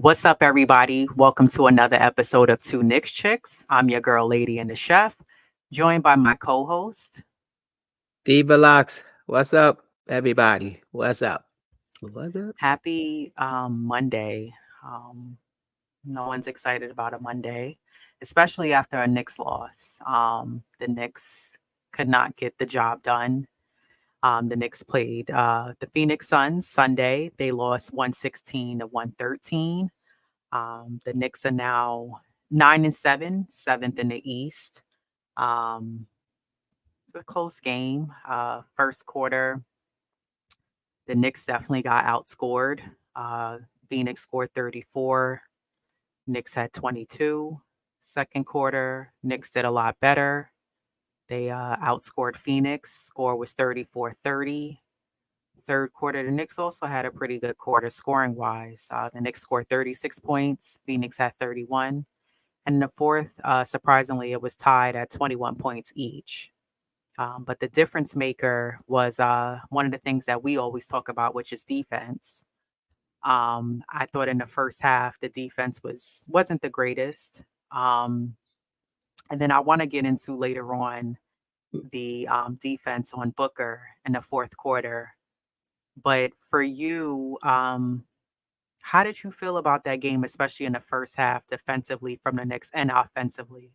What's up, everybody? Welcome to another episode of Two Knicks Chicks. I'm your girl, Lady, and the chef, joined by my co host. D-Blox, what's up, everybody? What's up? What's up? Happy Monday. Um, no one's excited about a Monday, especially after a Knicks loss. The Knicks could not get the job done. The Knicks played the Phoenix Suns Sunday. They lost 116 to 113. The Knicks are now 9-7, seventh in the East. Um, it's a close game. First quarter, the Knicks definitely got outscored. Uh, Phoenix scored 34. Knicks had 22. Second quarter, Knicks did a lot better. They outscored Phoenix. Score was 34-30. Third quarter, the Knicks also had a pretty good quarter scoring wise. The Knicks scored 36 points. Phoenix had 31. And in the fourth, surprisingly, it was tied at 21 points each. But the difference maker was one of the things that we always talk about, which is defense. I thought in the first half the defense wasn't the greatest, um, and then I want to get into later on the defense on Booker in the fourth quarter. But for you, how did you feel about that game, especially in the first half, defensively from the Knicks and offensively?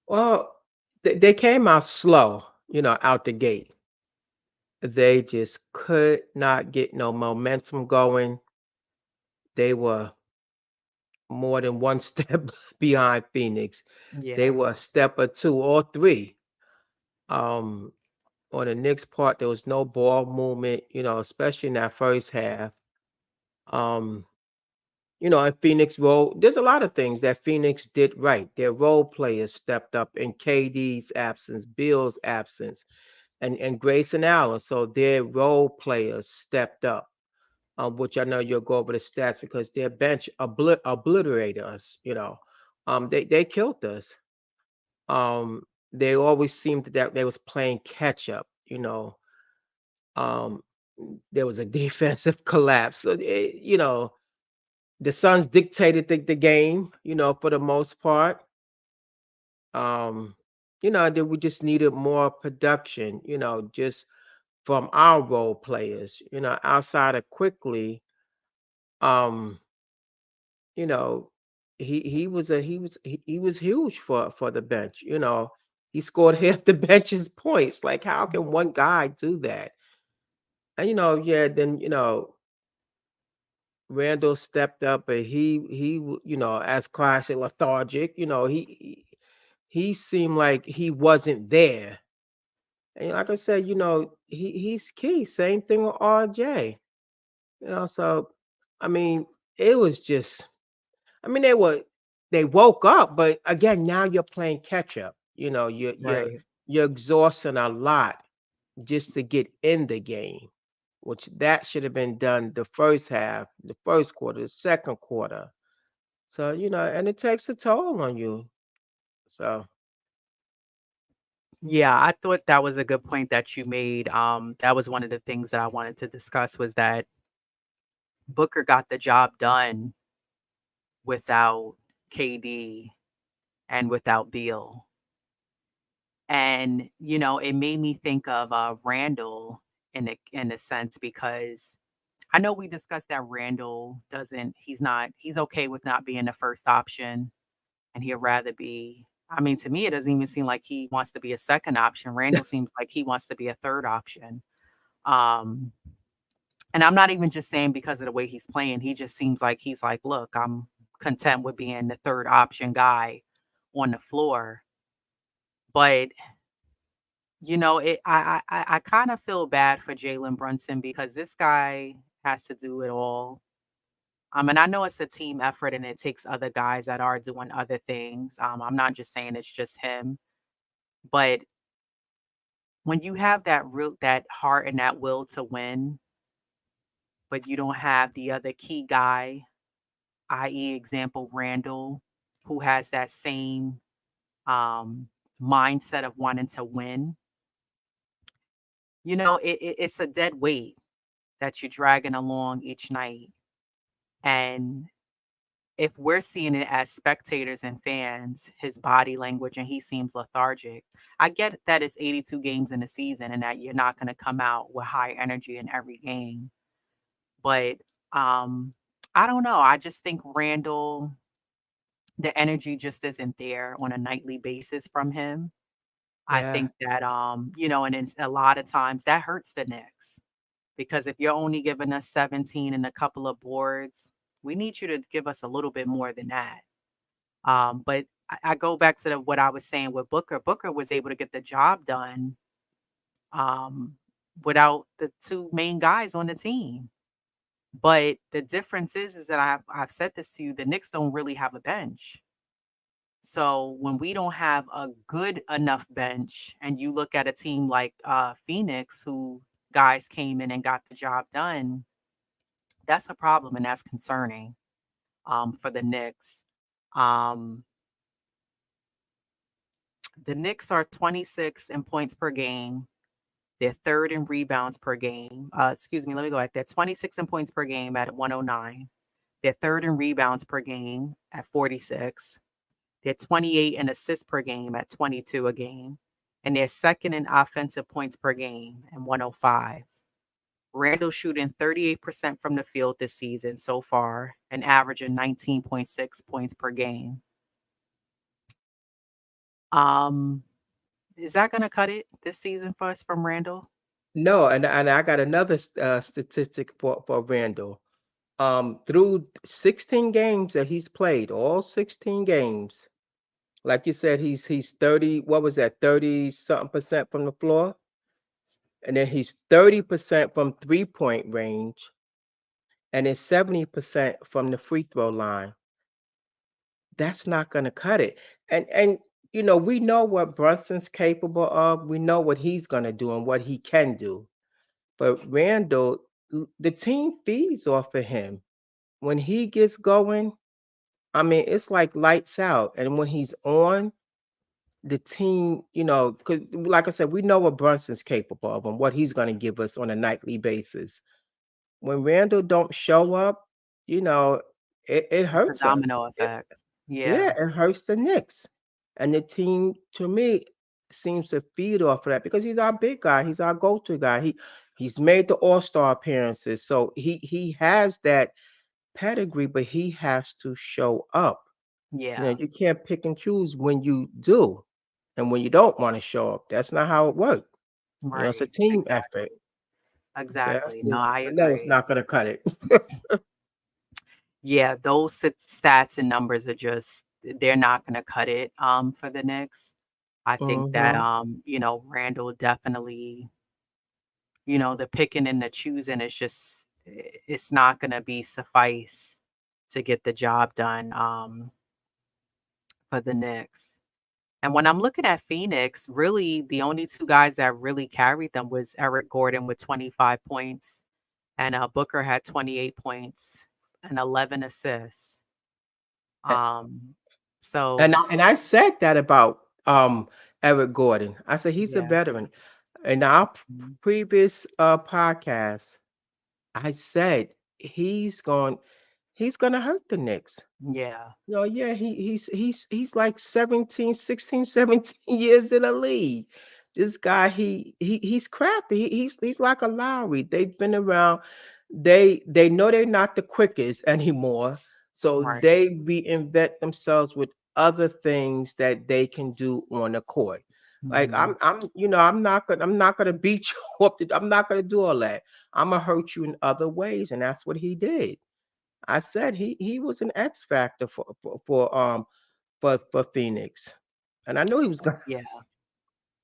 Well, they came out slow, out the gate. They just could not get no momentum going. They were more than one step behind Phoenix. They Yeah, were a step or two or three. Um, on the Knicks' part, there was no ball movement, especially in that first half. Um, and Phoenix role, there's a lot of things that Phoenix did right. Their role players stepped up in KD's absence, Bill's absence, and Grayson Allen. So their role players stepped up, which I know you'll go over the stats because their bench obliterated us. They killed us. Um, they always seemed that they was playing catch up. Um, there was a defensive collapse. So, the Suns dictated the game, for the most part. Um, that we just needed more production, just from our role players, outside of quickly. Um, you know, he was huge for the bench, He scored half the bench's points. Like, how can one guy do that? And yeah, then Randall stepped up, and as classic lethargic, he seemed like he wasn't there. And like I said, he's key. Same thing with RJ. So I mean, it was just I mean they woke up, but again, now you're playing catch up. right. You're exhausting a lot just to get in the game, which that should have been done the first half, the first quarter, the second quarter. So, and it takes a toll on you. So Yeah, I thought that was a good point that you made. That was one of the things that I wanted to discuss was that Booker got the job done without KD and without Beal. And, it made me think of Randall in a sense because I know we discussed that Randall doesn't he's okay with not being the first option and he'd rather be. I mean, to me, it doesn't even seem like he wants to be a second option. Randall seems like he wants to be a third option. Um, and I'm not even just saying because of the way he's playing. He just seems like he's like, look, I'm content with being the third option guy on the floor. But I kind of feel bad for Jalen Brunson because this guy has to do it all. And I know it's a team effort and it takes other guys that are doing other things. I'm not just saying it's just him, but when you have that heart and that will to win, but you don't have the other key guy, i.e., example Randall, who has that same um, mindset of wanting to win, it's a dead weight that you're dragging along each night. And if we're seeing it as spectators and fans, his body language, and he seems lethargic. I get that it's 82 games in a season and that you're not going to come out with high energy in every game. But um, I don't know. I just think Randall, the energy just isn't there on a nightly basis from him. I Yeah. think that, and it's a lot of times that hurts the Knicks because if you're only giving us 17 and a couple of boards, we need you to give us a little bit more than that. But I go back to what I was saying with Booker. Booker was able to get the job done um, without the two main guys on the team. But the difference is that I've said this to you. The Knicks don't really have a bench. So when we don't have a good enough bench, and you look at a team like Phoenix, who guys came in and got the job done, that's a problem and that's concerning for the Knicks. Um, the Knicks are 26 in points per game. They're third in rebounds per game. Excuse me, let me go back. They're 26 in points per game at 109. They're third in rebounds per game at 46. They're 28 in assists per game at 22 a game. And they're second in offensive points per game at 105. Randall shooting 38% from the field this season so far and averaging 19.6 points per game. Um, is that going to cut it this season for us from Randall? No, and I got another statistic for Randall. Through 16 games that he's played, all 16 games, like you said, he's 30. What was that? 30 something percent from the floor, and then he's 30% from 3-point range, and then 70% from the free throw line. That's not going to cut it. And we know what Brunson's capable of. We know what he's going to do and what he can do. But Randall, the team feeds off of him. When he gets going, I mean, it's like lights out. And when he's on, the team, because like I said, we know what Brunson's capable of and what he's going to give us on a nightly basis. When Randall don't show up, you know, it It's a hurts us. domino effect. Yeah, Yeah, it hurts the Knicks. And the team, to me, seems to feed off of that because he's our big guy. He's our go-to guy. He's made the All-Star appearances. So he has that pedigree, but he has to show up. yeah, You can't pick and choose when you do and when you don't want to show up. That's not how it works. It's a right. team effort. Exactly. Yeah, Exactly. No, I but that was agree. not gonna cut it. Yeah, those stats and numbers are just they're not going to cut it for the Knicks. I think that Hmm. Randall definitely, the picking and the choosing is just it's not going to be suffice to get the job done for the Knicks. And when I'm looking at Phoenix, really the only two guys that really carried them was Eric Gordon with 25 points and Booker had 28 points and 11 assists. Um, And so I said that about Eric Gordon. I said he's a yeah, veteran. In our mhm, previous podcast, I said he's gonna hurt the Knicks. yeah, No, yeah, he's like 17, 16, 17 years in the league. This guy, he's crafty. He's like a Lowry. They've been around. They know they're not the quickest anymore, so right, they reinvent themselves with other things that they can do on the court. Like mhm, I'm not gonna beat you up. I'm not gonna do all that. I'm gonna hurt you in other ways, and that's what he did. I said he was an X factor for Phoenix, and I knew he was gonna. yeah,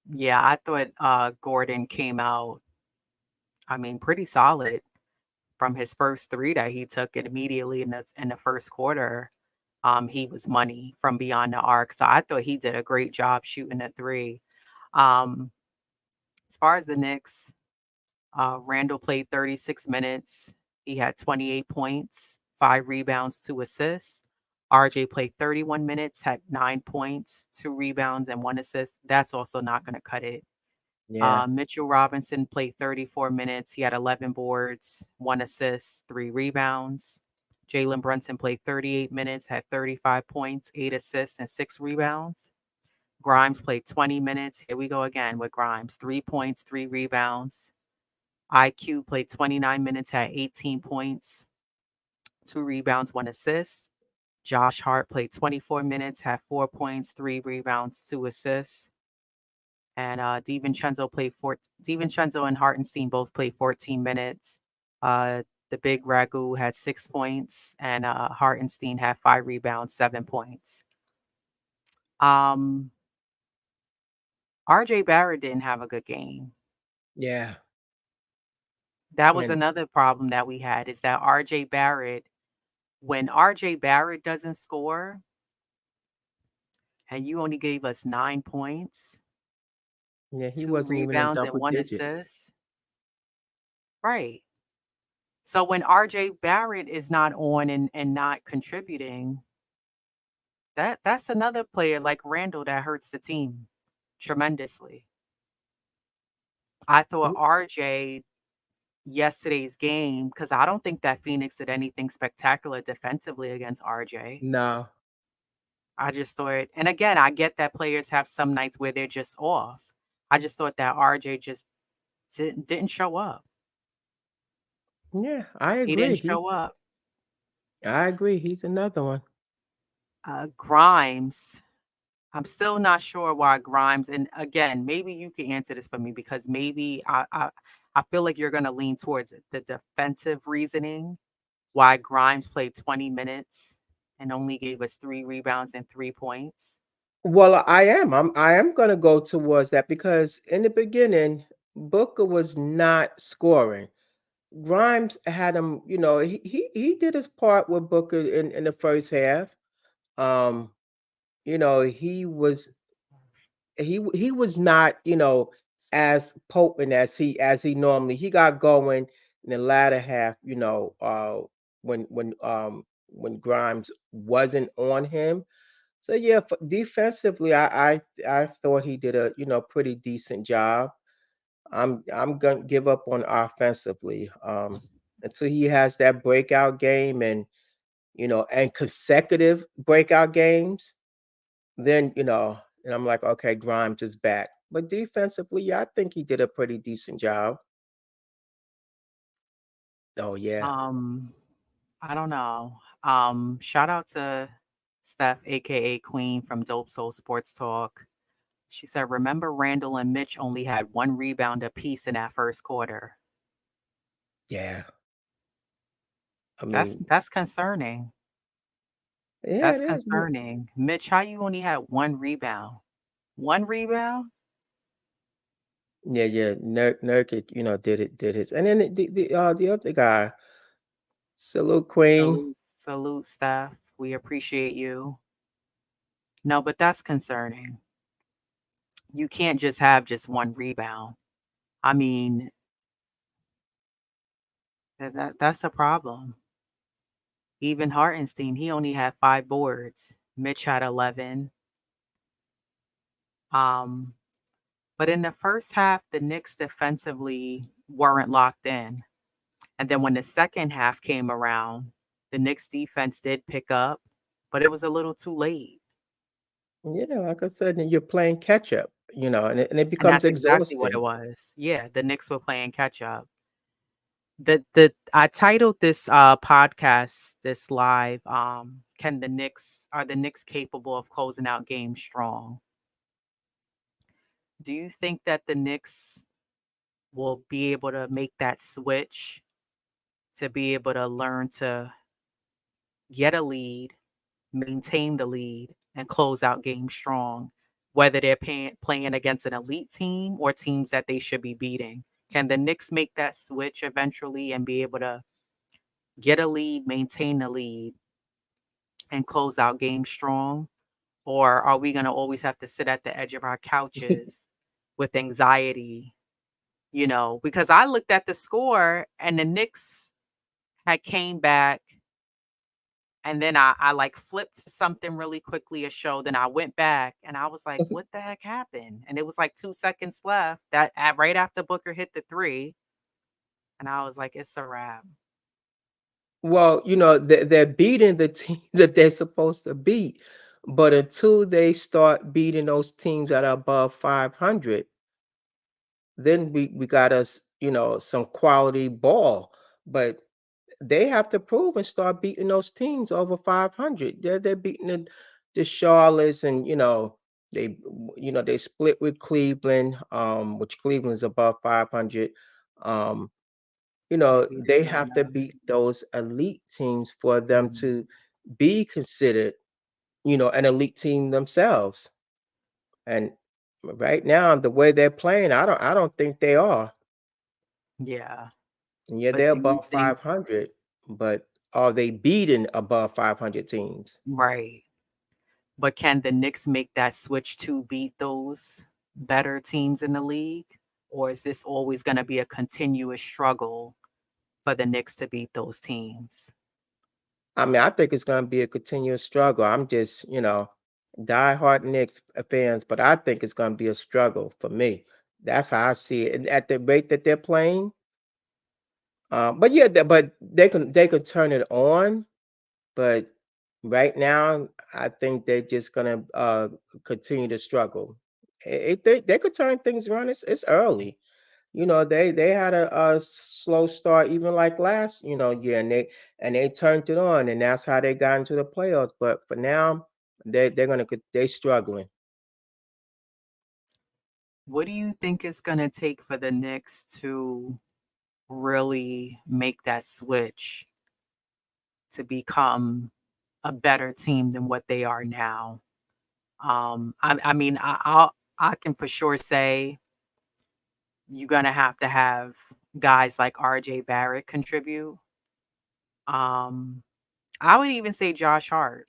yeah. I thought Gordon came out, I mean, pretty solid from his first three that he took it immediately in the first quarter. He was money from beyond the arc, so I thought he did a great job shooting the three. Um, as far as the Knicks, Randall played 36 minutes. He had 28 points, 5 rebounds, 2 assists. RJ played 31 minutes, had 9 points, 2 rebounds, and 1 assist. That's also not going to cut it. Yeah, Mitchell Robinson played 34 minutes. He had 11 boards, 1 assist, 3 rebounds. Jalen Brunson played 38 minutes, had 35 points, 8 assists, and 6 rebounds. Grimes played 20 minutes. Here we go again with Grimes. 3 points, 3 rebounds. IQ played 29 minutes, had 18 points, 2 rebounds, 1 assist. Josh Hart played 24 minutes, had 4 points, 3 rebounds, 2 assists. And DiVincenzo and Hartenstein both played 14 minutes. The big Ragu had 6 points, and Hartenstein had 5 rebounds, 7 points. Um, RJ Barrett didn't have a good game. Yeah. That was And another problem that we had, is that RJ Barrett, when RJ Barrett doesn't score and you only gave us 9 points, yeah, he 2 wasn't even in rebounds, and double 1 digits. assist. Right. So when RJ Barrett is not on and not contributing, that's another player like Randall that hurts the team tremendously. I thought Mm, RJ yesterday's game, because I don't think that Phoenix did anything spectacular defensively against RJ. no. I just thought, and again, I get that players have some nights where they're just off. I just thought that RJ just didn't show up. Yeah, I He agree. didn't show up. I agree. He's another one. Grimes, I'm still not sure why Grimes, and again, maybe you can answer this for me, because maybe I feel like you're going to lean towards it, the defensive reasoning why Grimes played 20 minutes and only gave us 3 rebounds and 3 points. Well, I am gonna go towards that because in the beginning, Booker was not scoring. Grimes had him, he did his part with Booker in the first half. Um, he was not, as potent as he normally. He got going in the latter half, when Grimes wasn't on him. So yeah, defensively, I thought he did a pretty decent job. I'm gonna give up on offensively until he has that breakout game and consecutive breakout games. Then and I'm like, okay, Grimes is back. But defensively, yeah, I think he did a pretty decent job. Oh yeah, Um, I don't know. Shout out to Steph, aka Queen from Dope Soul Sports Talk. She said, "Remember Randall and Mitch only had 1 rebound apiece in that first quarter." yeah. I That's mean, that's concerning. yeah, That's it is. Yeah, concerning. Mitch, how you only had 1 rebound? 1 rebound? yeah, yeah. Nurkic, did his, and then the other guy, Salute Queen. Salute, Steph. We appreciate you. No, but that's concerning. You can't just have just 1 rebound. I mean, that's a problem. Even Hartenstein, he only had 5 boards. Mitch had 11. Um, but in the first half, the Knicks defensively weren't locked in. And then when the second half came around, the Knicks defense did pick up, but it was a little too late. Yeah, like I said, and you're playing catch up, and it And becomes that's exactly what it exhausting. was. Yeah, the Knicks were playing catch up. The I titled this podcast, this live, can the Knicks are the Knicks capable of closing out games strong? Do you think that the Knicks will be able to make that switch to be able to learn to get a lead, maintain the lead, and close out games strong, whether they're playing against an elite team or teams that they should be beating? Can the Knicks make that switch eventually and be able to get a lead, maintain the lead, and close out games strong? Or are we going to always have to sit at the edge of our couches with anxiety? Because I looked at the score and the Knicks had came back, and then I like flipped to something really quickly, a show. Then I went back and I was like, what the heck happened? And it was like 2 seconds left right after Booker hit the three. And I was like, it's a wrap. Well, they're beating the teams that they're supposed to beat, but until they start beating those teams that are above 500, then we got us, some quality ball. But they have to prove and start beating those teams over 500. They're beating the Charlottes, and they split with Cleveland, which Cleveland's above 500. Um, They beat they have to Atlanta. beat those elite teams for them Mhm. to be considered, an elite team themselves. And right now, the way they're playing, I don't think they are. Yeah. And yeah, But they're do you above think 500, but are they beating above 500 teams? right. But can the Knicks make that switch to beat those better teams in the league? Or is this always gonna be a continuous struggle for the Knicks to beat those teams? I mean, I think it's going to be a continuous struggle. I'm just, diehard Knicks fans, but I think it's going to be a struggle for me. That's how I see it. And at the rate that they're playing, but yeah, but they can turn it on. But right now, I think they're just gonna continue to struggle. They could turn things around. It's early. They had a slow start even like last year, and they turned it on, and that's how they got into the playoffs. But for now, they struggling. What do you think it's gonna take for the Knicks to really make that switch to become a better team than what they are now? I mean, I can for sure say you're gonna have to have guys like RJ Barrett contribute. Um, I would even say Josh Hart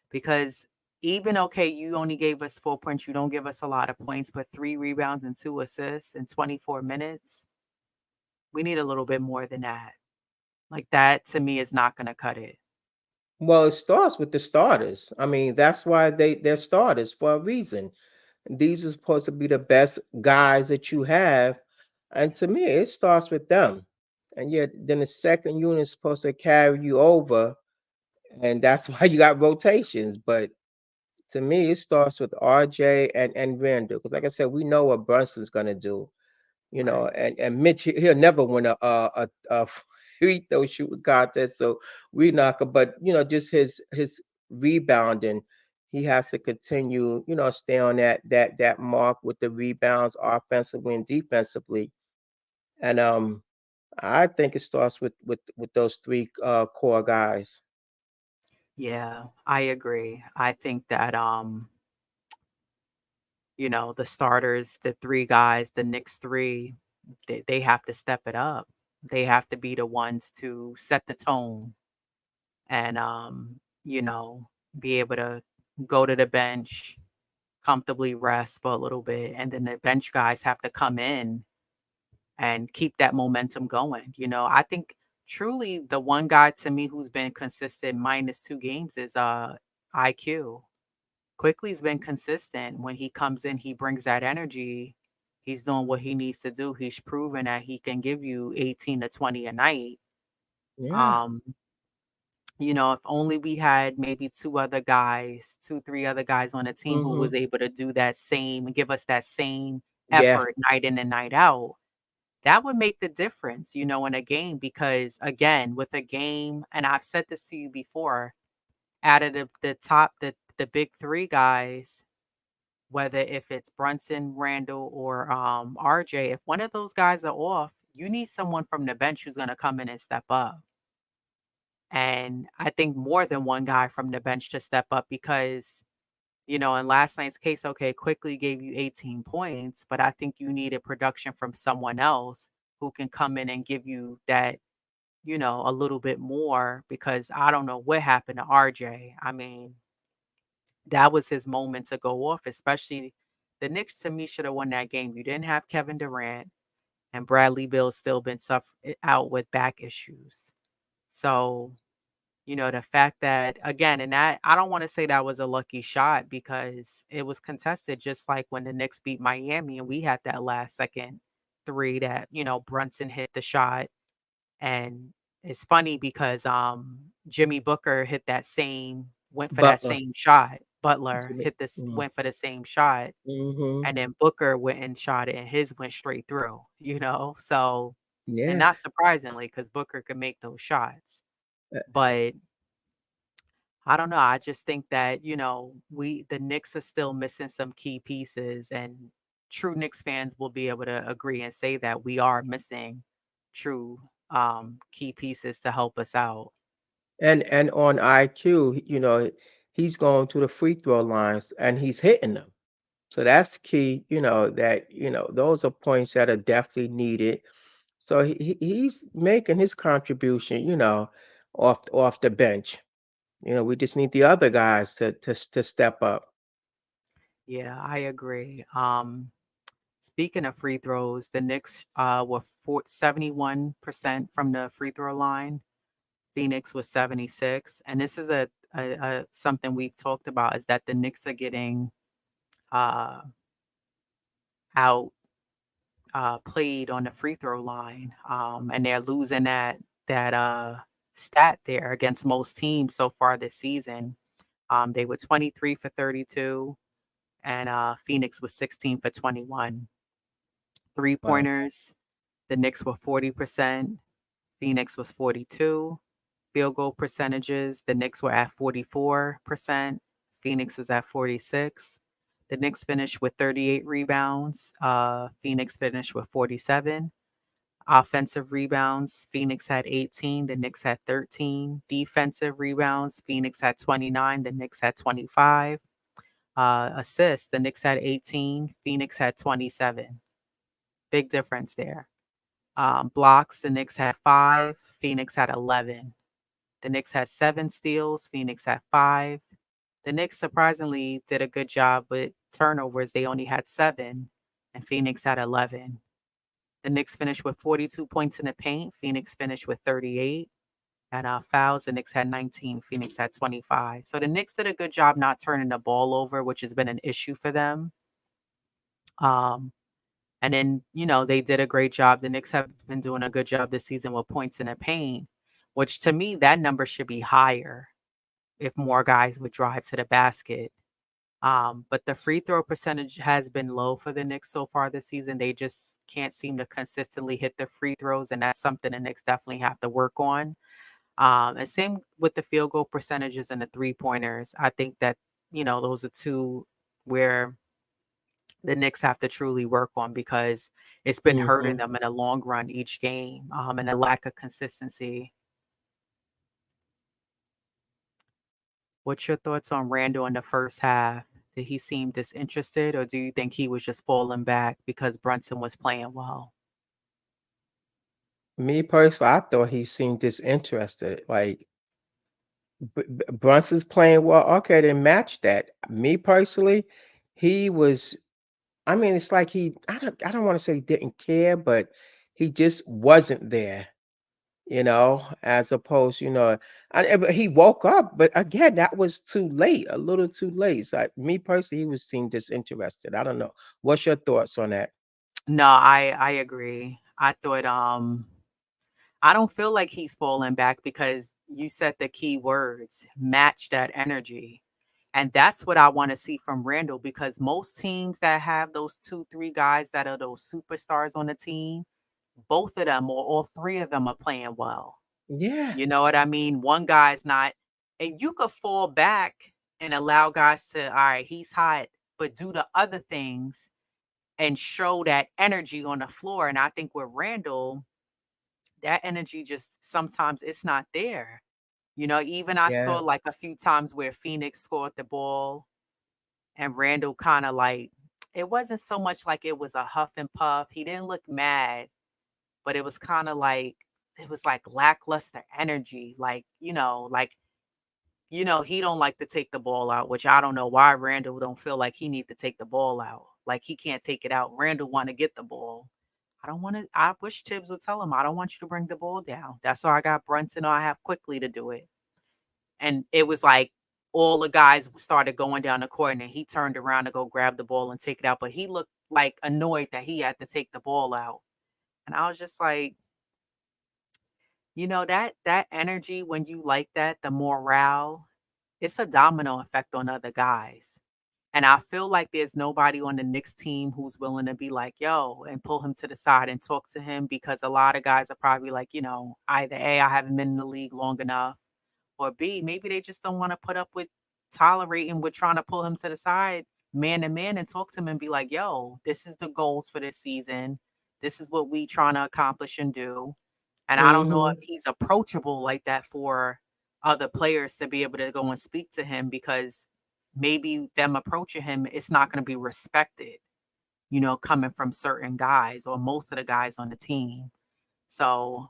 because even okay, you only gave us 4 points, you don't give us a lot of points, but 3 rebounds and 2 assists in 24 minutes. We need a little bit more than that. Like that to me is not gonna cut it. Well, it starts with the starters. I mean, that's why they're starters for a reason. These are supposed to be the best guys that you have, and to me, it starts with them. And yet, then the second unit is supposed to carry you over, and that's why you got rotations. But to me, it starts with RJ and Randall, because like I said, we know what Brunson's gonna do. Right. And Mitch, he'll never win a free throw shooting contest. So we not gonna, but just his rebounding, he has to continue, stay on that mark with the rebounds offensively and defensively. And I think it starts with those three core guys. Yeah, I agree. I think that the starters, the three guys, the Knicks three, they have to step it up. They have to be the ones to set the tone and you know, be able to go to the bench, comfortably rest for a little bit, and then the bench guys have to come in and keep that momentum going. I think truly the one guy to me who's been consistent minus 2 games is IQ. Quickly's been consistent. When he comes in, he brings that energy. He's doing what he needs to do. He's proven that he can give you 18 to 20 a night. Yeah. Um, if only we had maybe 3 other guys on the team who Hmm. was able to do that same and give us that same Yeah. effort night in and night out. That would make the difference, in a game because again, with a game, and I've said this to you before, out of the top the big 3 guys, whether if it's Brunson, Randall, or RJ, if one of those guys are off, you need someone from the bench who's gonna come in and step up. And I think more than one guy from the bench to step up because, in last night's case, okay, quickly gave you 18 points, but I think you needed production from someone else who can come in and give you that, a little bit more because I don't know what happened to RJ. I mean, that was his moment to go off, especially the Knicks to me should have won that game. You didn't have Kevin Durant and Bradley Bill's still been out with back issues. So, the fact that again, and that I don't want to say that was a lucky shot because it was contested just like when the Knicks beat Miami and we had that last second three that, Brunson hit the shot and it's funny because, Jimmy Booker hit that same went for that Butler. same shot. Butler Jimmy. hit this went for the same shot, Mhm. and then Booker went and shot it, and his went straight through, you know? So and Yeah. not surprisingly, because Booker could make those shots. But I don't know, I just think that, the Knicks are still missing some key pieces, and true Knicks fans will be able to agree and say that we are missing true, key pieces to help us out. And on IQ, he's going to the free throw lines and he's hitting them. So that's key, that, those are points that are definitely needed. So he's making his contribution, off the bench. We just need the other guys to step up. Yeah, I agree. Speaking of free throws, the Knicks were 71% from the free throw line. Phoenix was 76, and this is a something we've talked about is that the Knicks are getting uh, out played on the free throw line, and they're losing that stat there against most teams so far this season. They were 23 for 32, and Phoenix was 16 for 21. Three Wow. pointers, the Knicks were 40%, Phoenix was 42. Field goal percentages, the Knicks were at 44%, Phoenix is at 46. The Knicks finished with 38 rebounds, Phoenix finished with 47. Offensive rebounds, Phoenix had 18, the Knicks had 13. Defensive rebounds, Phoenix had 29, the Knicks had 25. Assists, the Knicks had 18, Phoenix had 27. Big difference there. Blocks, the Knicks had 5, Phoenix had 11. The Knicks had 7 steals, Phoenix had 5. The Knicks surprisingly did a good job with turnovers. They only had 7, and Phoenix had 11. The Knicks finished with 42 points in the paint. Phoenix finished with 38. And fouls, the Knicks had 19. Phoenix had 25. So the Knicks did a good job not turning the ball over, which has been an issue for them. Um, and then, they did a great job. The Knicks have been doing a good job this season with points in the paint, which to me, that number should be higher if more guys would drive to the basket. But the free throw percentage has been low for the Knicks so far this season. They just can't seem to consistently hit the free throws, and that's something the Knicks definitely have to work on. And same with the field goal percentages and the three pointers. I think that, those are two where the Knicks have to truly work on because it's been hurting Mhm. them in the long run each game, and a lack of consistency. What's your thoughts on Randall in the first half? Did he seem disinterested, or do you think he was just falling back because Brunson was playing well? Me personally, I thought he seemed disinterested. Like Brunson's playing well. Okay, then match that. Me personally, he was. I mean, it's like I don't want to say he didn't care, but he just wasn't there. As opposed, but he woke up, but again, that was too late, a little too late. So me personally, he was seemed disinterested. I don't know. What's your thoughts on that? No, I agree. I don't feel like he's falling back because you said the key words, match that energy. And that's what I want to see from Randall because most teams that have those 2, 3 guys that are those superstars on the team, both of them or all 3 of them are playing well. Yeah, You know what I mean? One guy's not, and you could fall back and allow guys to, all right, he's hot, but do the other things and show that energy on the floor. And I think with Randall, that energy just sometimes it's not there. Even I saw yeah, like a few times where Phoenix scored the ball and Randall kind of like, it wasn't so much like it was a huff and puff. He didn't look mad, but it was kind of like, it was like lackluster energy. He don't like to take the ball out, which I don't know why Randall don't feel like he need to take the ball out. Like he can't take it out. Randall want to get the ball. I don't want to. I wish Tibbs would tell him I don't want you to bring the ball down. That's why I got Brunson or I have quickly to do it. And it was like all the guys started going down the court, and then he turned around to go grab the ball and take it out. But he looked like annoyed that he had to take the ball out. And I was just like, That energy when you like that, the morale, it's a domino effect on other guys. And I feel like there's nobody on the Knicks team who's willing to be like, yo, and pull him to the side and talk to him because a lot of guys are probably like, either A, I haven't been in the league long enough, or B, maybe they just don't want to put up with tolerating with trying to pull him to the side man to man and talk to him and be like, yo, this is the goals for this season. This is what we trying to accomplish and do. And I don't know if Mhm. he's approachable like that for other players to be able to go and speak to him because maybe them approaching him, it's not going to be respected, coming from certain guys or most of the guys on the team. So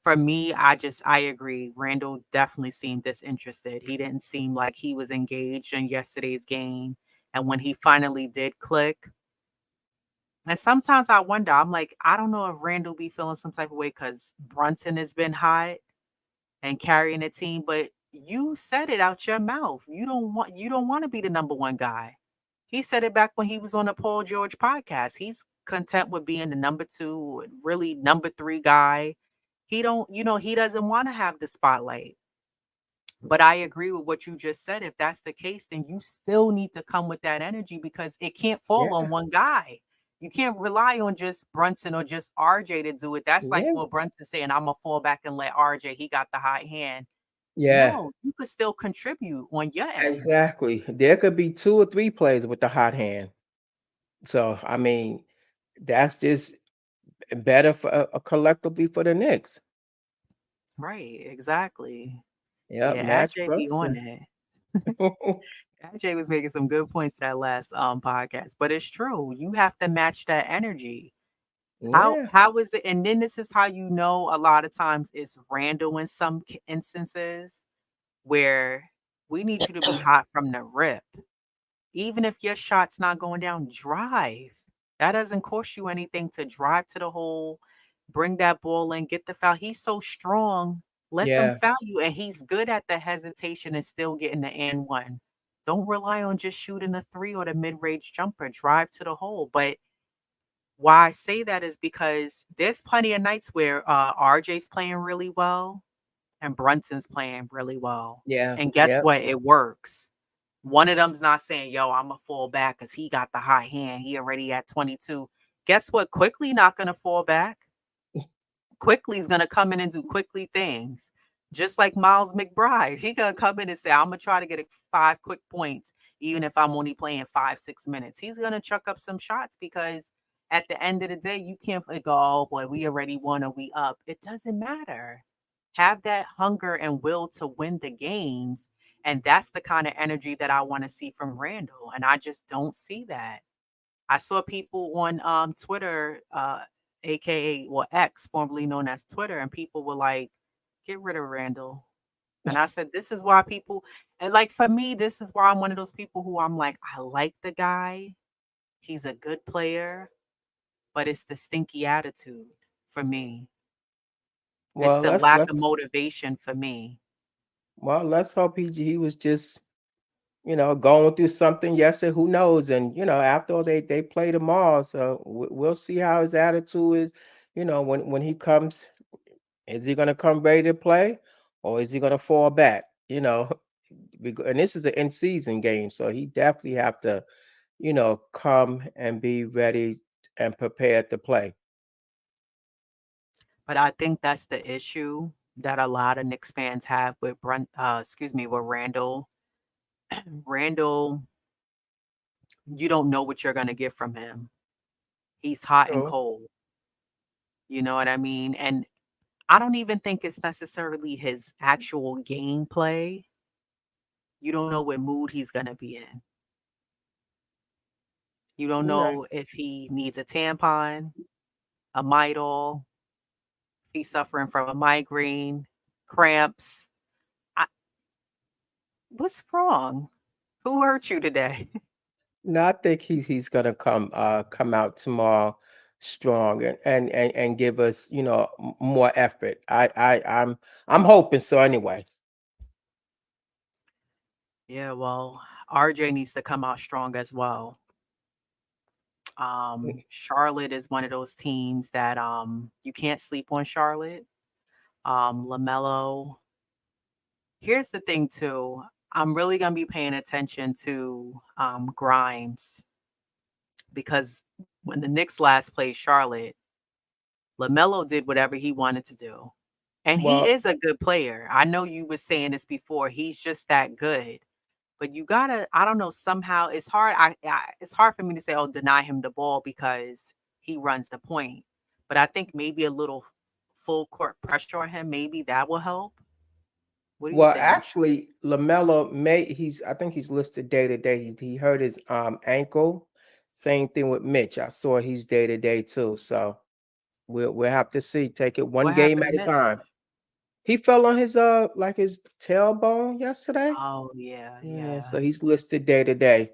for me, I agree. Randall definitely seemed disinterested. He didn't seem like he was engaged in yesterday's game. And when he finally did click, and sometimes I wonder, I'm like, I don't know if Randall be feeling some type of way because Brunson has been hot and carrying the team, but you said it out your mouth. You don't want to be the number one guy. He said it back when he was on the Paul George podcast. He's content with being the number two, really number three guy. He doesn't want to have the spotlight. But I agree with what you just said. If that's the case, then you still need to come with that energy because it can't fall on Yeah. one guy. You can't rely on just Brunson or just RJ to do it. That's like Yeah. Will Brunson saying, I'm going to fall back and let RJ, he got the hot hand. Yeah. No, you could still contribute on your end. Exactly. There could be 2 or 3 players with the hot hand. So, I mean, that's just better for collectively for the Knicks. Right, exactly. Yep, Yeah, match AJ be on Brunson. it. AJ was making some good points that last podcast, but it's true. You have to match that energy. How Yeah. how is it? And then this is how you know a lot of times it's Randall in some instances where we need you to be hot from the rip. Even if your shot's not going down, drive. That doesn't cost you anything to drive to the hole, bring that ball in, get the foul. He's so strong. Let them Yeah. foul you. And he's good at the hesitation and still getting the and one. Don't rely on just shooting a three or the mid range jumper. Drive to the hole. But why I say that is because there's plenty of nights where RJ's playing really well and Brunson's playing really well. Yeah. And guess Yep. what? It works. One of them's not saying, yo, I'm a fall back because he got the hot hand. He already at 22. Guess what? Quickly not gonna fall back. Quickly is gonna come in and do quickly things. Just like Miles McBride. He gonna come in and say, I'm gonna try to get 5 quick points, even if I'm only playing 5, 6 minutes. He's gonna chuck up some shots because at the end of the day, you can't go, oh boy, we already won or we up. It doesn't matter. Have that hunger and will to win the games. And that's the kind of energy that I want to see from Randall. And I just don't see that. I saw people on Twitter, aka well X, formerly known as Twitter, and people were like, "Get rid of Randall." And I said, "This is why people." And like for me, this is why I'm one of those people who I'm like, I like the guy. He's a good player, but it's the stinky attitude for me. It's Well, the let's lack of let's motivation for me. let's hope he was just, going through something yesterday. Who knows? And after all, they play tomorrow, so we'll see how his attitude is. When he comes, is he gonna come ready to play, or is he gonna fall back? And this is an in season game, so he definitely have to, come and be ready and prepared to play. But I think that's the issue that a lot of Knicks fans have with with Randall. Randall, you don't know what you're gonna get from him. He's hot and True. cold. You know what I mean? And I don't even think it's necessarily his actual gameplay. You don't know what mood he's gonna be in. You don't You're right. know if he needs a tampon, a Midol, if he's suffering from a migraine, cramps. I, what's wrong? Who hurt you today? No, I think he's gonna come out tomorrow strong and give us, more effort. I'm hoping so anyway. Yeah, well, RJ needs to come out strong as well. Charlotte is one of those teams that you can't sleep on Charlotte. LaMelo. Here's the thing too. I'm really gonna be paying attention to Grimes because when the Knicks last played Charlotte, LaMelo did whatever he wanted to do. And he Well, is a good player. I know you were saying this before. He's just that good. But you gotta, I don't know, somehow it's hard. It's hard for me to say, oh, deny him the ball because he runs the point. But I think maybe a little full court pressure on him, maybe that will help. What do you well, think? actually, Lamelo may I think he's listed day to day. He hurt his ankle. Same thing with Mitch. I saw he's day to day too. So we'll have to see. Take it one What game happened to at a Mitch? time. He fell on his like his tailbone yesterday. Oh yeah, Yeah, yeah. so he's listed day to day.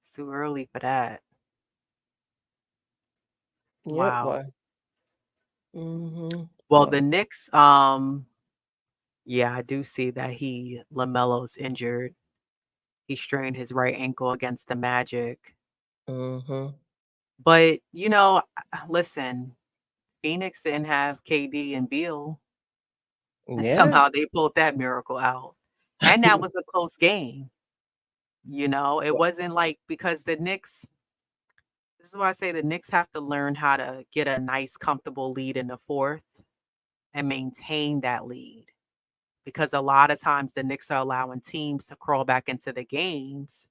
It's too early for that. Yep. Wow. Well. Mm-hmm. Well, the So. Knicks, yeah, I do see that LaMelo's injured. He strained his right ankle against the Magic. Mm-hmm. But, listen, Phoenix didn't have KD and Beal, and Yeah. somehow they pulled that miracle out. And that was a close game. It wasn't like because the Knicks, this is why I say the Knicks have to learn how to get a nice, comfortable lead in the fourth and maintain that lead. Because a lot of times the Knicks are allowing teams to crawl back into the games,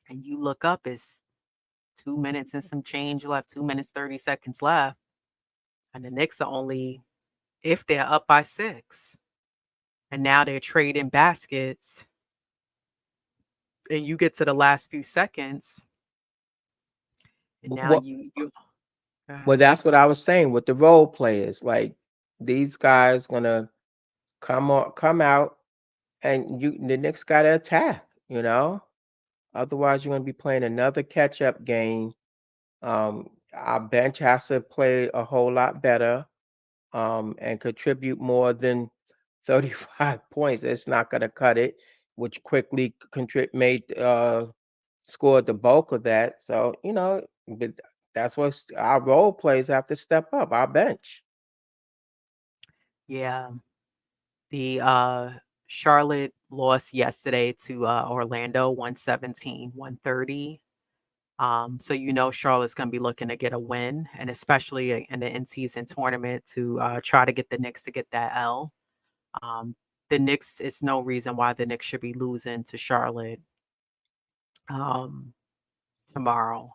and you look up, it's 2 minutes and some change left, 2 minutes, 30 seconds left. And the Knicks are only, if they're up by six, and now they're trading baskets, and you get to the last few seconds, and now What? you go Well, ahead. that's what I was saying with the role players. Like these guys gonna come out, and the Knicks got to attack. Otherwise you're gonna be playing another catch up game. Our bench has to play a whole lot better, and contribute more than 35 points. It's not gonna cut it, which quickly made scored the bulk of that. So but that's what our role players have to step up. Our bench. Yeah. The Charlotte lost yesterday to Orlando 117-130. So Charlotte's going to be looking to get a win, and especially in the in-season tournament to try to get the Knicks to get that L. Um, the Knicks, it's no reason why the Knicks should be losing to Charlotte um, tomorrow.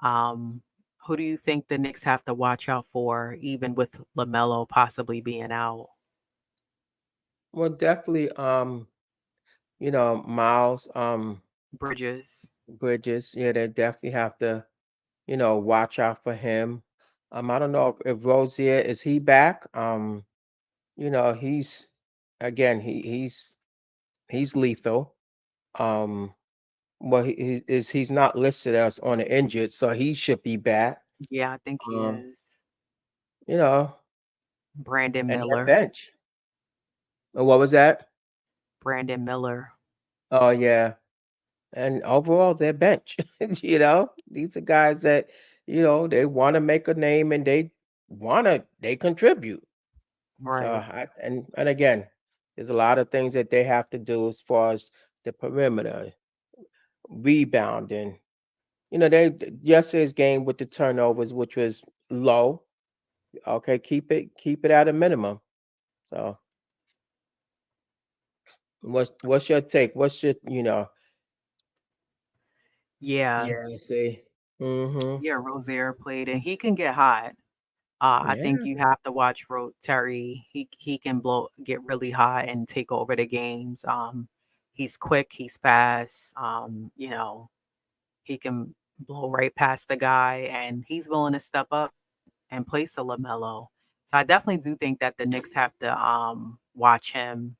Um, who do you think the Knicks have to watch out for, even with LaMelo possibly being out? Well, definitely, Miles, Bridges, Bridges. Yeah, they definitely have to, watch out for him. I don't know if Rozier is he back. He's again he's lethal. Um, well, he's not listed as on the injured, so he should be back. yeah, I think he Um, is. you know, Brandon and that Miller, bench. What was that? Brandon Miller, Oh yeah. And overall, their bench. These are guys that they want to make a name, and they contribute. So right? and again, there's a lot of things that they have to do as far as the perimeter, rebounding. They yesterday's game with the turnovers, which was low. Okay, keep it at a minimum. So what's your take? What's your Yeah, Yeah, see. Mm-hmm. yeah. Rozier played, and he can get hot. I think Yeah. you have to watch Terry. He can get really hot and take over the games. He's quick, he's fast. He can blow right past the guy, and he's willing to step up and place a LaMelo. So I definitely do think that the Knicks have to watch him.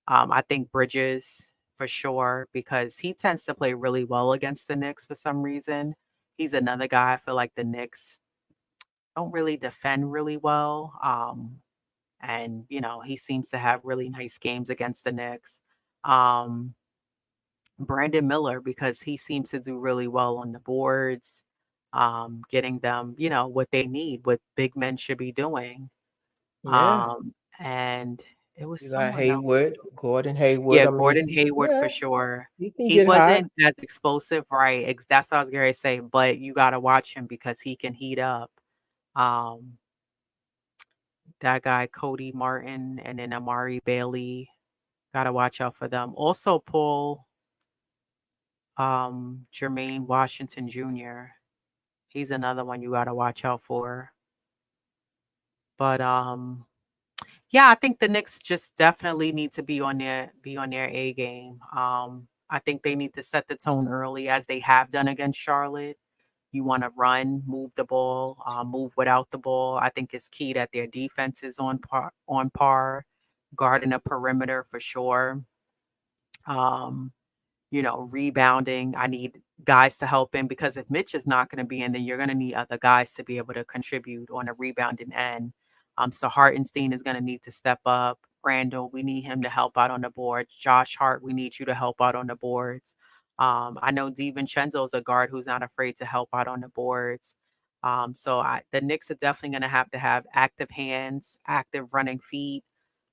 I think Bridges for sure because he tends to play really well against the Knicks for some reason. He's another guy I feel like the Knicks don't really defend really well. And he seems to have really nice games against the Knicks. Um, Brandon Miller because he seems to do really well on the boards. getting them, what they need, what big men should be doing. Yeah. And it was You got someone else. Haywood, Gordon Hayward. Yeah, I mean, Gordon Hayward for yeah, sure. he can He get hot. wasn't as explosive, right? That's what I was gonna say, but you gotta watch him because he can heat up. Um, that guy Cody Martin and then Amari Bailey, gotta watch out for them. Also, Paul Jermaine Washington Jr. He's another one you gotta watch out for. But yeah, I think the Knicks just definitely need to be on their A game. I think they need to set the tone early as they have done against Charlotte. You want to run, move the ball, move without the ball. I think it's key that their defense is on par, guarding a perimeter for sure. Um, rebounding. I need guys to help in because if Mitch is not going to be in, then you're going to need other guys to be able to contribute on a rebounding end. So Hartenstein is going to need to step up. Randall, we need him to help out on the boards. Josh Hart, we need you to help out on the boards. I know DiVincenzo is a guard who's not afraid to help out on the boards. The Knicks are definitely going to have active hands, active running feet.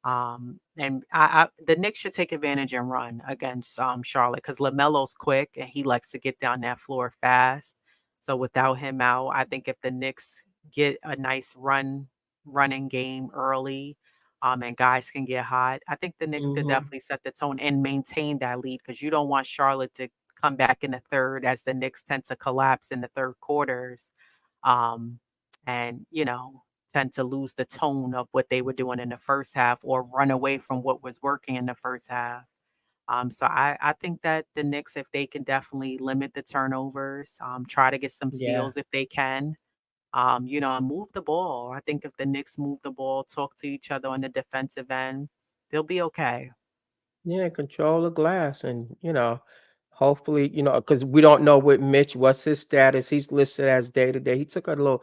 The Knicks should take advantage and run against Charlotte because Lamelo's quick and he likes to get down that floor fast. So without him out, I think if the Knicks get a nice running game early, and guys can get hot, I think the Knicks could Mhm. definitely set the tone and maintain that lead because you don't want Charlotte to come back in the third as the Knicks tend to collapse in the third quarters. Um, and tend to lose the tone of what they were doing in the first half or run away from what was working in the first half. So I think that the Knicks, if they can definitely limit the turnovers, try to get some Yeah. steals if they can, and move the ball. I think if the Knicks move the ball, talk to each other on the defensive end, they'll be okay. Yeah, control the glass and, hopefully, because we don't know with Mitch, what's his status. He's listed as day to day. He took a little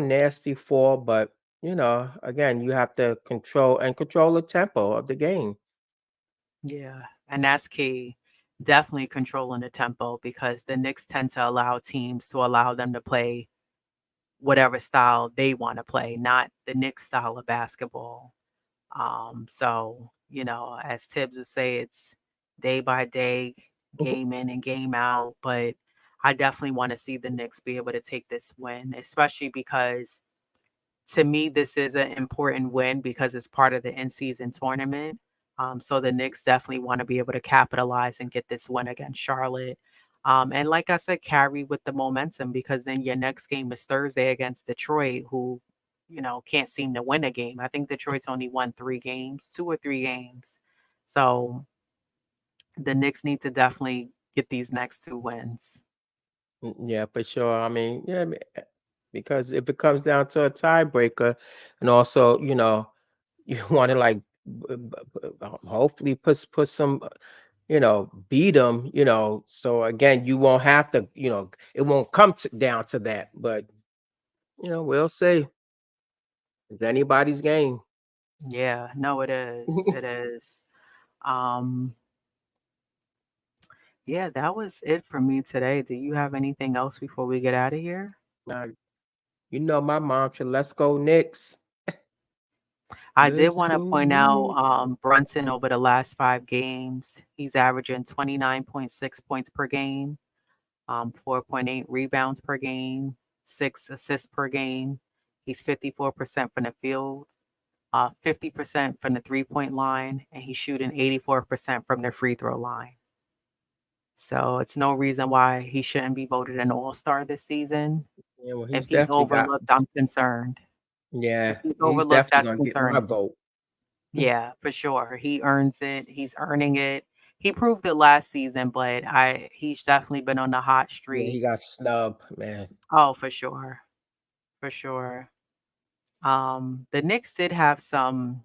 nasty fall, but again, you have to control the tempo of the game. Yeah, and that's key. Definitely controlling the tempo because the Knicks tend to allow teams to allow them to play whatever style they want to play, not the Knicks style of basketball. So, as Tibbs would say, it's day by day, game in and game out. But I definitely want to see the Knicks be able to take this win, especially because to me, this is an important win because it's part of the in-season tournament. So the Knicks definitely want to be able to capitalize and get this win against Charlotte. And like I said, carry with the momentum because then your next game is Thursday against Detroit, who, can't seem to win a game. I think Detroit's only won 3 games, 2 or 3 games. So the Knicks need to definitely get these next 2 wins. Yeah, for sure. I mean, yeah, because if it comes down to a tiebreaker, and also, you want to like hopefully put some, beat them, so again, you won't have to, it won't come down to that, but we'll see. It's anybody's game. Yeah, no, it is. It is. Um, Yeah, that was it for me today. Do you have anything else before we get out of here? Now, my mom said, "Let's go Knicks. I did Let's want to go point out Knicks." Brunson over the last 5 games. He's averaging 29.6 points per game, 4.8 rebounds per game, 6 assists per game. He's 54% from the field, 50% from the 3-point line, and he's shooting 84% from the free throw line. So it's no reason why he shouldn't be voted an all-star this season. Yeah, well, If he's he's definitely got. overlooked, I'm concerned. Yeah, If he's he's overlooked, definitely that's gonna get my concerning. vote. Yeah, for sure. He earns it. He's earning it. He proved it last season, but he's definitely been on the hot Yeah, he streak. got snubbed, man. Oh, for sure. For sure. The Knicks did have some,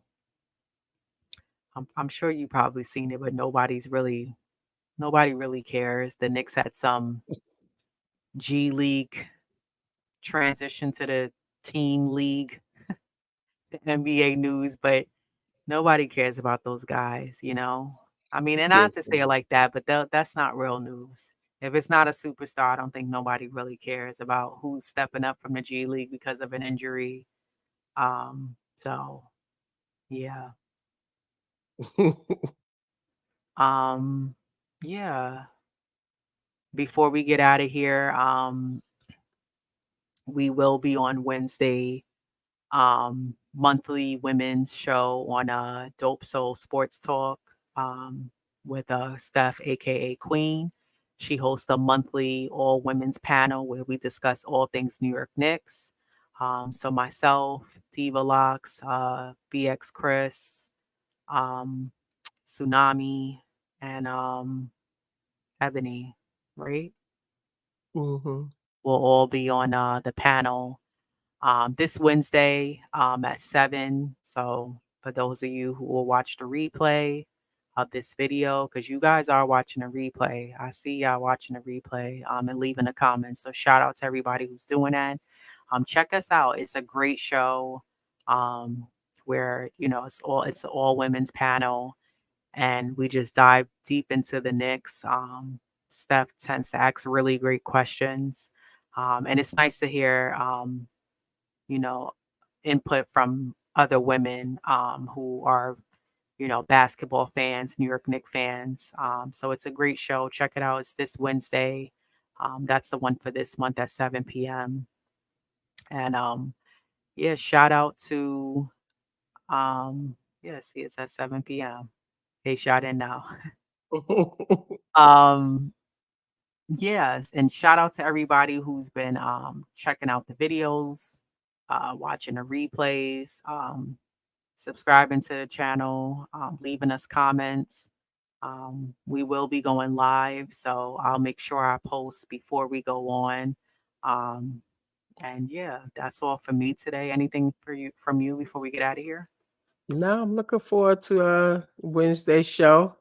I'm sure you probably seen it, but nobody really cares. The Knicks had some G League transition to the team league, the NBA news, but nobody cares about those guys, you know? I mean, and not Yes. to say it like that, but that's not real news. If it's not a superstar, I don't think nobody really cares about who's stepping up from the G League because of an injury. So yeah. Um, yeah. Before we get out of here, we will be on Wednesday, monthly women's show on Dope Soul Sports Talk, with Steph, aka Queen. She hosts a monthly all women's panel where we discuss all things New York Knicks. So myself, Diva Locks, BX Chris, um, Tsunami, and Ebony, right? Mhm. Will all be on the panel this Wednesday at 7. So, for those of you who will watch the replay of this video, because you guys are watching a replay, I see y'all watching a replay and leaving a comment. So, shout out to everybody who's doing that. Check us out. It's a great show um, where, it's an all women's panel and we just dive deep into the Knicks. Steph tends to ask really great questions. And it's nice to hear you know, input from other women who are, basketball fans, New York Knicks fans. So it's a great show. Check it out. It's this Wednesday. That's the one for this month at 7 p.m. And yeah, shout out to, yeah, see, it's at 7 p.m. In case y'all didn't know. um, yes, and shout out to everybody who's been checking out the videos, watching the replays, subscribing to the channel, leaving us comments. We will be going live, so I'll make sure I post before we go on. Um, and yeah, that's all for me today. Anything for you from you before we get out of here? Now I'm looking forward to Wednesday show.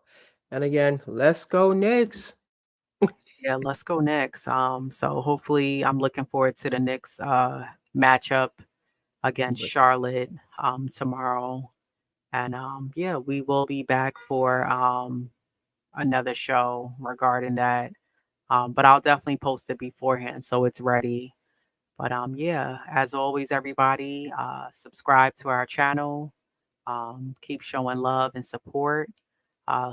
And again, let's go Knicks. Yeah, let's go next. So hopefully I'm looking forward to the next matchup against But Charlotte tomorrow. And yeah, we will be back for another show regarding that. But I'll definitely post it beforehand so it's ready. But yeah, as always, everybody, subscribe to our channel. Keep showing love and support.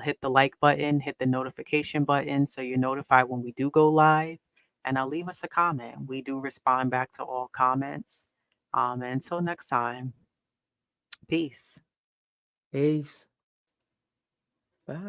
Hit the like button, hit the notification button so you're notified when we do go live. And leave us a comment. We do respond back to all comments. And until next time, peace. peace. Bye.